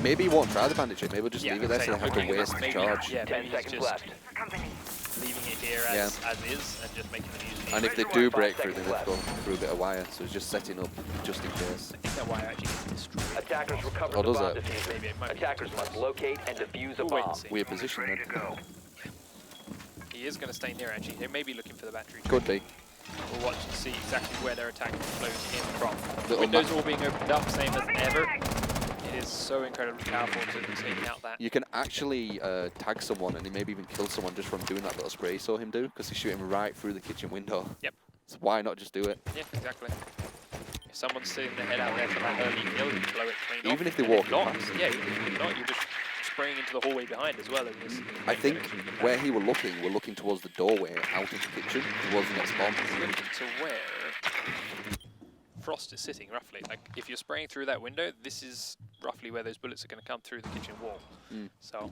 Maybe he won't try the bandit trick, maybe we'll just leave it there so they have to waste the charge. Yeah, maybe he's just leaving it here as is and just making them use it. And if they do break through, then they've gone through a bit of wire, so it's just setting up just in case. I think that wire actually gets destroyed. Attackers recover the bomb diffuser. Attackers must locate and defuse a bomb. Weird position then. He is going to stay near actually. They may be looking for the battery. Could be. We'll watch to see exactly where their attack flows in from. The windows all being opened up, same as ever. It is so incredibly powerful to take out that. You can actually tag someone and maybe even kill someone just from doing that little spray you saw him do, because he's shooting right through the kitchen window. Yep. So why not just do it? Yeah, exactly. If someone's sitting their head out there for that early kill, you blow it clean off. Even if they walk past. Yeah, even if not, you're just spraying into the hallway behind as well. I think where he were looking towards the doorway out of the kitchen towards the next bomb. Looking to where Frost is sitting, roughly. Like, if you're spraying through that window, this is roughly where those bullets are going to come through the kitchen wall. So,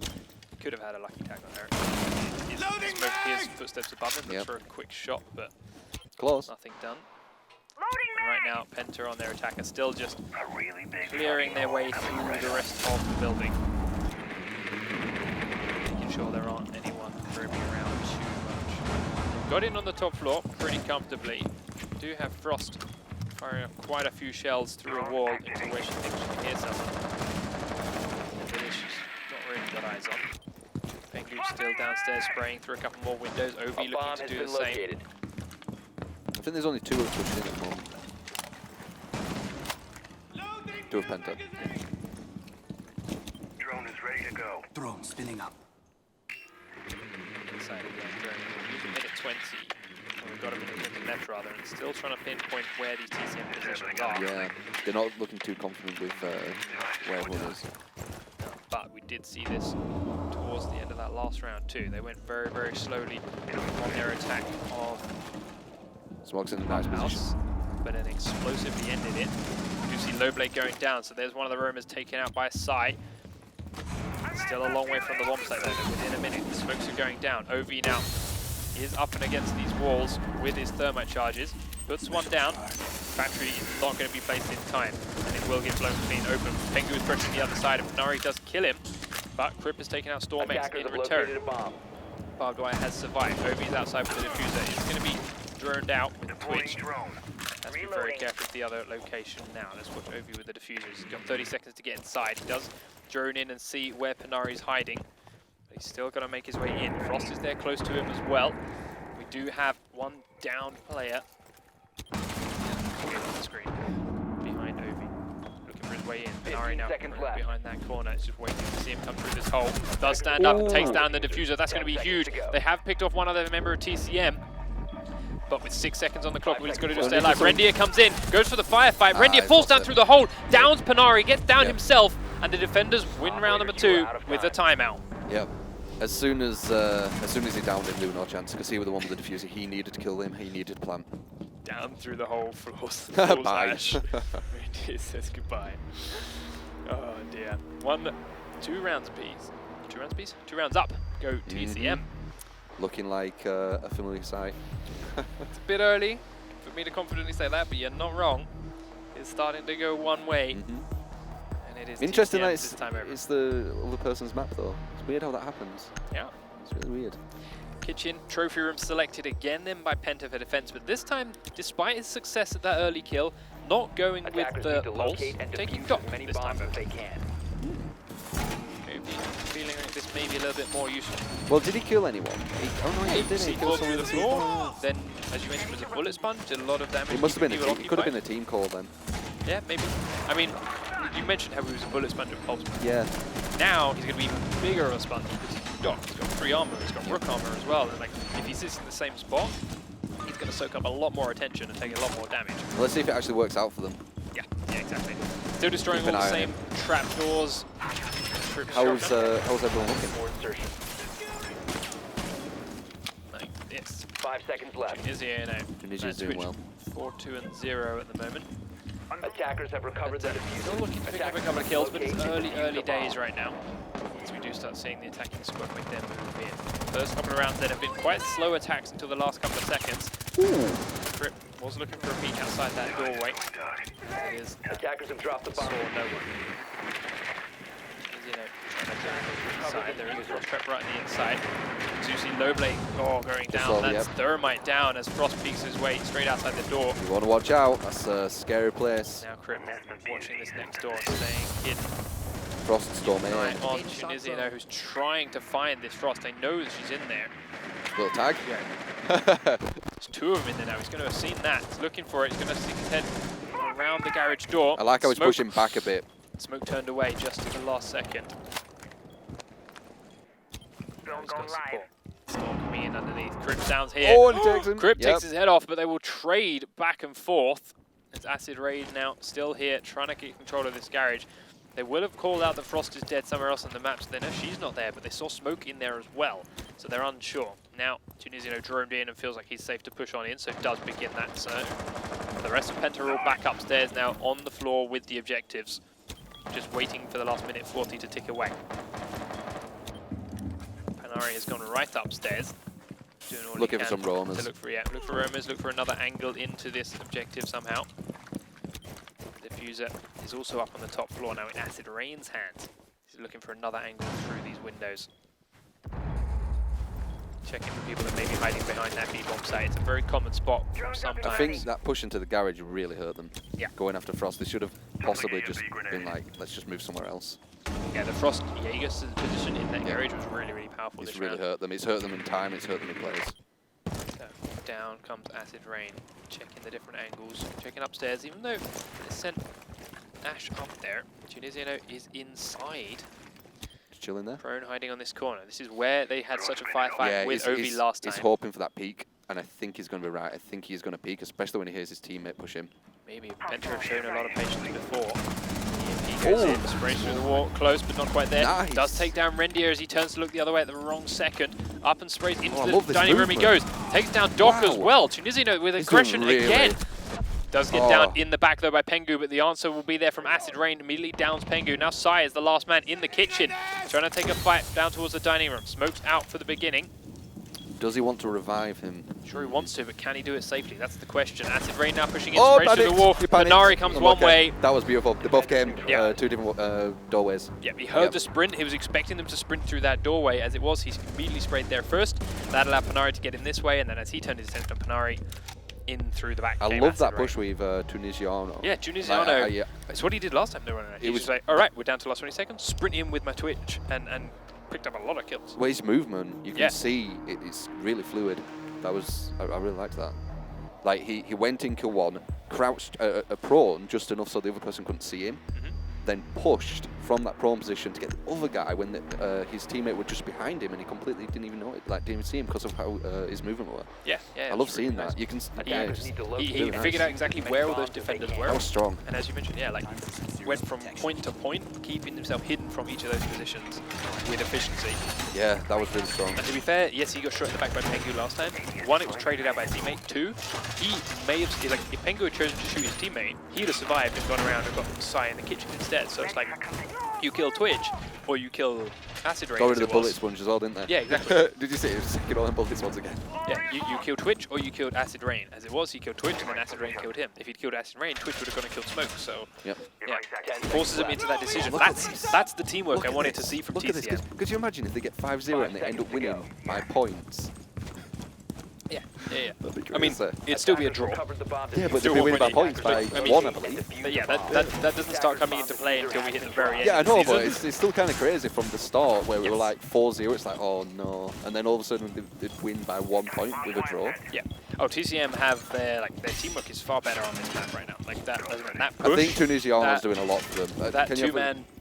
he could have had a lucky tag on there. His footsteps above him, looks for a quick shot, but close. Nothing done. And right now, PENTA on their attack are still just clearing their way through the rest of the building. Making sure there aren't anyone roaming around too much. Got in on the top floor pretty comfortably. Do have Frost firing quite a few shells through a wall into where she thinks she can hear someone. But she's not really got eyes on. Pengu Pengu still downstairs spraying through a couple more windows. Ovi looking to do the same. Located. I think there's only 2 of pushing in at the moment. 2 of Penta. Drone is ready to go. Drone spinning up. Inside again, using minute 20. We've got a minute left rather, and still trying to pinpoint where these TCM positions are. Yeah, they're not looking too confident with where everyone is. But we did see this towards the end of that last round too. They went very, very slowly on their attack of Smog's in a nice position. But then explosively ended it. You see Lowblade going down, so there's one of the roamers taken out by Sai. Still a long way from the bomb site though. Within a minute, the smokes are going down. OV now is up and against these walls with his thermite charges. Puts one down. Battery is not going to be placed in time, and it will get blown clean open. Pengu is pressuring the other side, and Nari does kill him, but Crip has taken out Stormex in return. Barbed wire has survived. OV's outside with the diffuser. It's going to be droned out with Twitch. Has to be very careful with the other location now. Let's watch OV with the diffusers. He's got 30 seconds to get inside. He does drone in and see where Panari's hiding, but he's still got to make his way in. Frost is there close to him as well. We do have one downed player on the screen behind Ovi, looking for his way in. Panari now behind that corner. It's just waiting to see him come through this hole. Does stand up and takes down the diffuser. That's going to be huge. They have picked off one other member of TCM. But with 6 seconds on the clock, we've got to do stay alive. Rendier comes in, goes for the firefight. Rendier falls down through the hole, downs Panari, gets down himself, and the defenders win round number 2 with a timeout. Yep. As soon as he downed him, there was no chance, because he was the one with the diffuser. He needed to kill him. He needed to plant. Down through the hole, floors. Bye. Rendier says goodbye. Oh dear. 2 rounds apiece. 2 rounds apiece? 2 rounds up. Go TCM. Looking like a familiar sight. It's a bit early for me to confidently say that, but you're not wrong. It's starting to go one way, and it is interesting TCM that this time over. it's the other person's map though. It's weird how that happens. Yeah. It's really weird. Kitchen, trophy room selected again then by Penta for defense, but this time, despite his success at that early kill, not going with the pulse, taking top this time. They can. Feeling like this may be a little bit more useful. Well, did he kill anyone? He did. He killed through someone the floor. Then, as you mentioned, was a bullet sponge. Did a lot of damage. It must have been. It could have been a team call then. Yeah, maybe. I mean, you mentioned how he was a bullet sponge with pulse. Yeah. Now he's going to be even bigger of a sponge because he's got 3 armor. He's got rook armor as well. And like, if he sits in the same spot, he's going to soak up a lot more attention and take a lot more damage. Well, let's see if it actually works out for them. Yeah, exactly. Still destroying all the same trapdoors. How's everyone looking? More insertion. Like this. 5 seconds left. Tunisia now. Tunisia's doing well. 4-2-0 at the moment. Attackers have recovered the diffuser. Still looking to pick up a couple of kills, but it's early days right now. As we do start seeing the attacking squad make their move in. First couple of rounds that have been quite slow attacks until the last couple of seconds. Crip was looking for a peek outside that doorway. It is. Attackers have dropped the bomb. Saw no one. Inside. There is a Frost trap right on the inside. So you see Lowblade going down. That's Thermite down as Frost peeks his way straight outside the door. You want to watch out. That's a scary place. Now Crip watching this next door, staying hidden. Frost storm in. On Tunisia, who's trying to find this Frost. They know that she's in there. Little tag. Yeah. There's 2 of them in there now. He's going to have seen that. He's looking for it. He's going to stick his head around the garage door. I like how he's pushing back a bit. Smoke turned away just at the last second. Drone going live. Storm coming in underneath. Crip down here. Oh, and he takes him. Crip takes his head off, but they will trade back and forth. As Acid Raid now still here, trying to get control of this garage. They will have called out that Frost is dead somewhere else on the map, so they know she's not there, but they saw smoke in there as well, so they're unsure. Now, Tunisia droned in and feels like he's safe to push on in, so does begin that search. The rest of Penta are all back upstairs now on the floor with the objectives, just waiting for the last minute 40 to tick away. Panari has gone right upstairs, doing all looking for some roamers. To look for roamers, look for another angle into this objective somehow. Diffuser is also up on the top floor now in Acid Rain's hands. He's looking for another angle through these windows. Checking for people that may be hiding behind that B-bomb site. It's a very common spot sometimes. I think that push into the garage really hurt them. Yeah. Going after Frost, they should have possibly just been like, let's just move somewhere else. Yeah, the Frost Jaeger's position in that garage was really, really powerful It's this really round. hurt them. It's hurt them in time, it's hurt them in plays. So down comes Acid Rain, checking the different angles, checking upstairs, even though they sent Ash up there. Tunisiano is inside. Just chilling there. Prone hiding on this corner. This is where they had such a firefight with Ovi last time. He's hoping for that peak, and I think he's going to be right. I think he's going to peak, especially when he hears his teammate push him. Maybe PENTA have shown a lot of patience before. He goes in, sprays through the wall, close but not quite there. Nice. Does take down Rendier as he turns to look the other way at the wrong second. Up and sprays into I the love this dining room he goes. Takes down Doc as well. Tunisiano with aggression again. Does get down in the back though by Pengu, but the answer will be there from Acid Rain. Immediately downs Pengu. Now Sai is the last man in the kitchen, trying to take a fight down towards the dining room. Smokes out for the beginning. Does he want to revive him? Sure he wants to, but can he do it safely? That's the question. Acid Rain now pushing in straight through the wall. Minari comes one way. That was beautiful. They both came two different doorways. Yep, he heard the sprint. He was expecting them to sprint through that doorway. As it was, he immediately sprayed there first. That allowed Panari to get in this way, and then as he turned his attention on Panari, in through the back. I love that push with Tunisiano. Yeah, Tunisiano. It's what he did last time. He was like, all right, we're down to the last 20 seconds. Sprint in with my Twitch, and picked up a lot of kills. Well, his movement, you can see it's really fluid. That was, I really liked that. Like, he went in kill one, crouched prone just enough so the other person couldn't see him, then pushed from that prone position to get the other guy when his teammate was just behind him and he completely didn't even know it, like didn't even see him because of how his movement were. Yeah. I love seeing that. You can, he figured out exactly where all those defenders were. That was strong. And as you mentioned, like went from point to point, keeping himself hidden from each of those positions with efficiency. Yeah, that was really strong. And to be fair, yes, he got shot in the back by Pengu last time. One, it was traded out by his teammate. Two, he may have, like, if Pengu had chosen to shoot his teammate, he'd have survived and gone around and got Sai in the kitchen instead. So it's like, you kill Twitch, or you kill Acid Rain. Got rid of the bullet sponge as well, didn't they? Yeah, exactly. Did you see it? It was second all them bullets once again. Yeah, you killed Twitch, or you killed Acid Rain. As it was, he killed Twitch, and then Acid Rain killed him. If he'd killed Acid Rain, Twitch would have gone and killed Smoke, so... Yep. Yeah, forces him into that decision. That's the teamwork I wanted to see from TCM. Look at this. Could you imagine if they get 5-0 and they end up winning by points? Yeah. That'd be great. I mean, it'd still be a draw. Yeah, but they'll be winning by points by one, I believe. But yeah, that doesn't start coming into play until we hit the very end. Yeah, I of the know, season. but it's still kind of crazy from the start where we were like 4-0. It's like, oh no, and then all of a sudden they'd win by 1 point with a draw. Yeah. Oh, TCM have their their teamwork is far better on this map right now. Like that push. I think Tunisiano's doing a lot for them.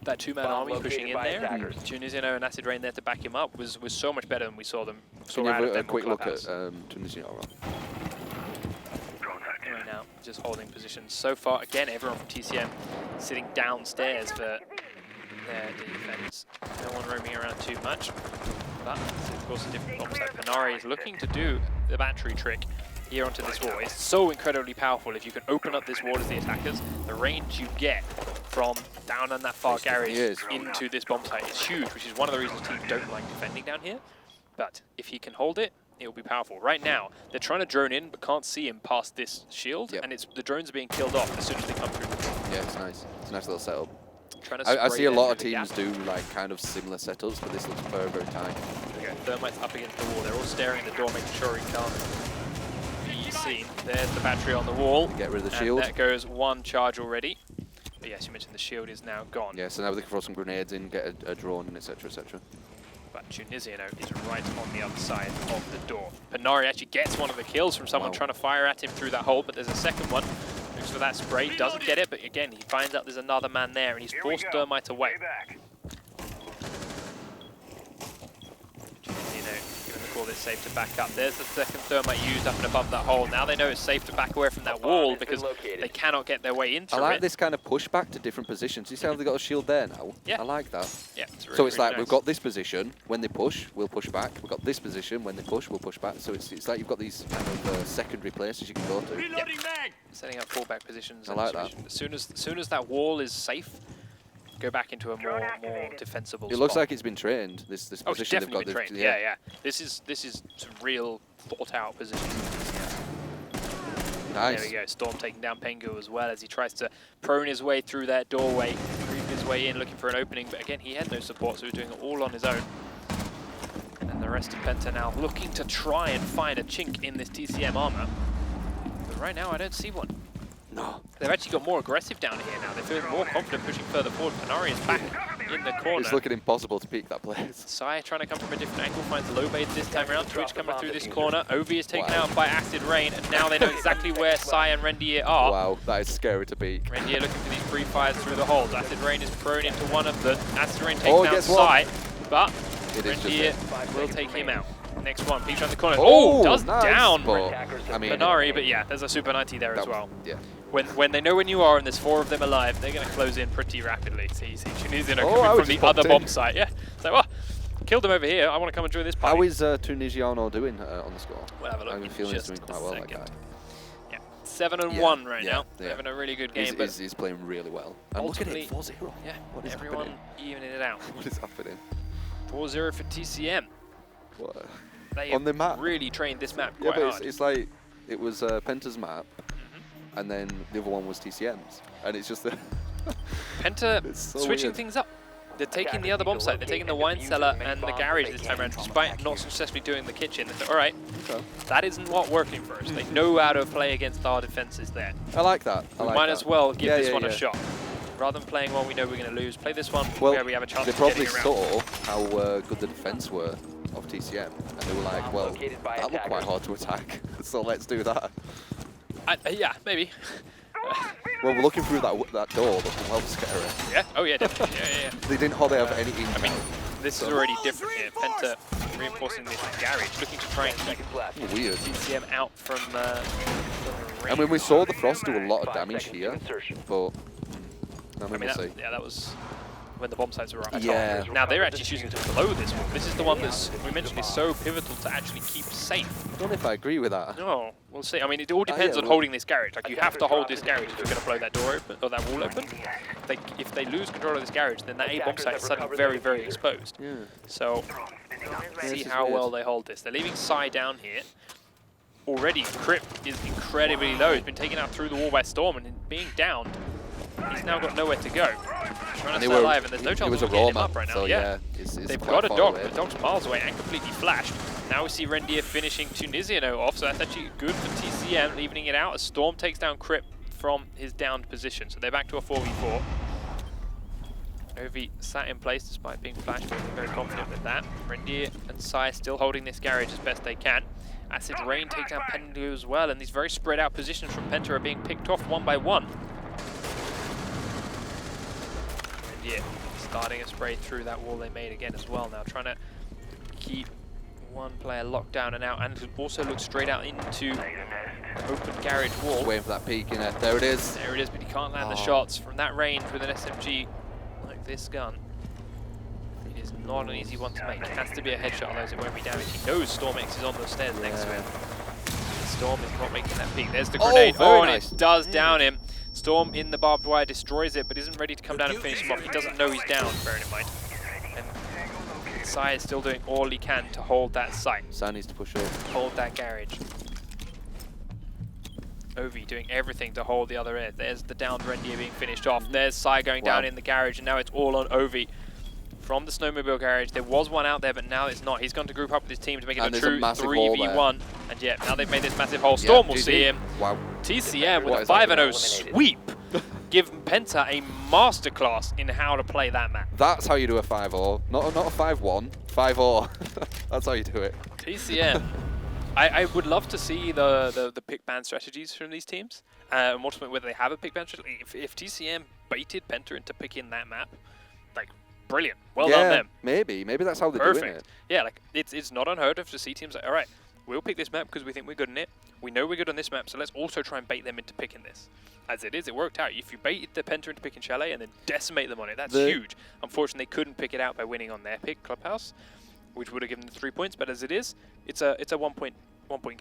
That two-man army pushing in there, Tunisiano and Acid Rain there to back him up was so much better than we saw them. Can you have a quick look at Tunisiano? Right now, just holding positions. So far, again, everyone from TCM sitting downstairs for their defense. No one roaming around too much. But it's of course a different bomb site. Panari is looking to do the battery trick here onto this wall. It's so incredibly powerful. If you can open up this wall as the attackers, the range you get from down on that far garage into this bomb site is huge, which is one of the reasons teams don't like defending down here. But if he can hold it, it will be powerful. Right now, they're trying to drone in, but can't see him past this shield, and the drones are being killed off as soon as they come through. Yeah, it's nice. It's a nice little setup. I see a lot of teams do like kind of similar setups, but this looks very, very tight. Okay, Thermite's up against the wall. They're all staring at the door, making sure he can't be seen. There's the battery on the wall. Get rid of the shield. That goes one charge already. But yes, you mentioned the shield is now gone. Yeah, so now they can throw some grenades in, get a drone, and etc., etc. But Tunisiano is right on the other side of the door. Panari actually gets one of the kills from someone trying to fire at him through that hole, but there's a second one. Looks for that spray, doesn't get it, but again, he finds out there's another man there, and he's forced Thermite away. Given the call, it's safe to back up. There's the second Thermite used up and above that hole. Now they know it's safe to back away from that wall because they cannot get their way into it. I like this kind of pushback to different positions. You see how they've got a shield there now? Yeah. I like that. Yeah, it's really, so it's really like, nice. we've got this position, when they push, we'll push back. We've got this position, when they push, we'll push back. So it's like you've got these kind of secondary places you can go to. Yeah. Setting up fallback positions. I like that. As soon as that wall is safe, go back into a more defensible spot. It looks like it's been trained, this position it's definitely they've got. Been trained. Yeah. This is some real thought out position. Nice. There we go. Storm taking down Pengu as well as he tries to prone his way through that doorway, creep his way in, looking for an opening. But again, he had no support, so he was doing it all on his own. And the rest of PENTA now looking to try and find a chink in this TCM armor. But right now, I don't see one. No. They've actually got more aggressive down here now. They feel more confident pushing further forward. Panari is back in the corner. It's looking impossible to peek that place. Sai trying to come from a different angle, finds low bait this time around. Twitch coming through this corner. Ovi is taken out by Acid Rain, and now they know exactly where Sai and Rendier are. Wow, that is scary to peek. Rendier looking for these pre-fires through the holes. Acid Rain is thrown into one of them. Acid Rain takes out Sai, but Rendier will take him out. Next one, peeks around the corner. Oh, does nice, down I mean, Benari, but yeah, there's a Super 90 there as well. Yeah. When they know when you are and there's 4 of them alive, they're going to close in pretty rapidly. See Tunisian are coming from the other bomb site. Yeah, so killed them over here. I want to come and join this party. How is Tunisiano doing on the score? We'll have a look. I'm feeling he's doing quite well, that guy. Yeah, 7-1 right now. They're having a really good game. He's playing really well. And look at it, 4-0. Yeah, what is everyone happening? evening it out. What is happening? 4-0 for TCM. What? They on the map? Really trained this map quite but hard. it's like, it was Penta's map, and then the other one was TCM's. And it's just Penta so switching weird. things up. They're taking the other bomb site. They're taking the wine cellar and the garage this time around, despite not successfully doing the kitchen. They thought, all right, that isn't what working for us. They know how to play against our defenses there. I like that. We might as well give this one a shot. Rather than playing one we know we're going to lose, play this one where we have a chance of getting around. They probably saw how good the defense were of TCM, and they were like, well, that looked quite hard to attack, so let's do that. Yeah, maybe. Well, we're looking through that door, looking well scary. Yeah, oh yeah, definitely. Yeah. They didn't hardly have any intel. I mean, this is already different here. Penta reinforcing this garage, looking to try and keep weird. TCM out from the I mean, we saw the Frost do a lot of damage here, but that was when the bomb sites were up. Yeah. Now they're actually choosing to blow this one. This is the one that's, we mentioned, is so pivotal to actually keep safe. I don't know if I agree with that. No, we'll see. I mean, it all depends on holding this garage. Like, you have to hold this garage if you're going to blow that door open, or that wall open. If they lose control of this garage, then that A bomb site is suddenly very, very exposed. Yeah. So, see how well they hold this. They're leaving Sai down here. Already, Crypt is incredibly low. He's been taken out through the wall by Storm, and being downed, he's now got nowhere to go. Trying to stay alive, and there's no chance of getting him up right now. So yeah. It's they've got a dog, but the dog's miles away and completely flashed. Now we see Rendier finishing Tunisiano off, so that's actually good for TCM, evening it out as Storm takes down Crypt from his downed position. So they're back to a 4v4. Ovi sat in place despite being flashed, but very confident with that. Rendier and Sai still holding this garage as best they can. Acid Rain takes down Penta as well, and these very spread out positions from Penta are being picked off one by one. Yeah, starting a spray through that wall they made again as well now, trying to keep one player locked down and out, and also look straight out into open garage wall. Just waiting for that peek in there. There it is. There it is, but he can't land the shots from that range with an SMG like this gun. It is not an easy one to make. It has to be a headshot, otherwise it won't be damaged. He knows Storm X is on the stairs next to him. Storm is not making that peek. There's the grenade. Oh, and it does down him. Storm in the barbed wire destroys it, but isn't ready to come down and finish him off. He doesn't know he's down, bearing in mind. And Sai is still doing all he can to hold that site. Sai needs to push up. Hold that garage. Ovi doing everything to hold the other end. There's the downed Rendier being finished off. There's Sai going down in the garage, and now it's all on Ovi. From the snowmobile garage, there was one out there, but now it's not. He's going to group up with his team to make it a true 3v1. And yeah, now they've made this massive hole. Storm will see him. Wow. TCM with a 5-0 sweep. Give Penta a masterclass in how to play that map. That's how you do a 5-0. Not a 5-1, 5-0. That's how you do it. TCM. I would love to see the pick ban strategies from these teams. And ultimately, whether they have a pick ban strategy. If TCM baited Penta into picking that map, like, brilliant. Well done them. Maybe that's how they're doing it. Yeah, like it's not unheard of to see teams like, all right, we'll pick this map because we think we're good in it. We know we're good on this map, so let's also try and bait them into picking this. As it is, it worked out. If you baited the Penta into picking Chalet and then decimate them on it, that's huge. Unfortunately, they couldn't pick it out by winning on their pick, Clubhouse, which would have given them 3 points. But as it is, it's a 1 point game.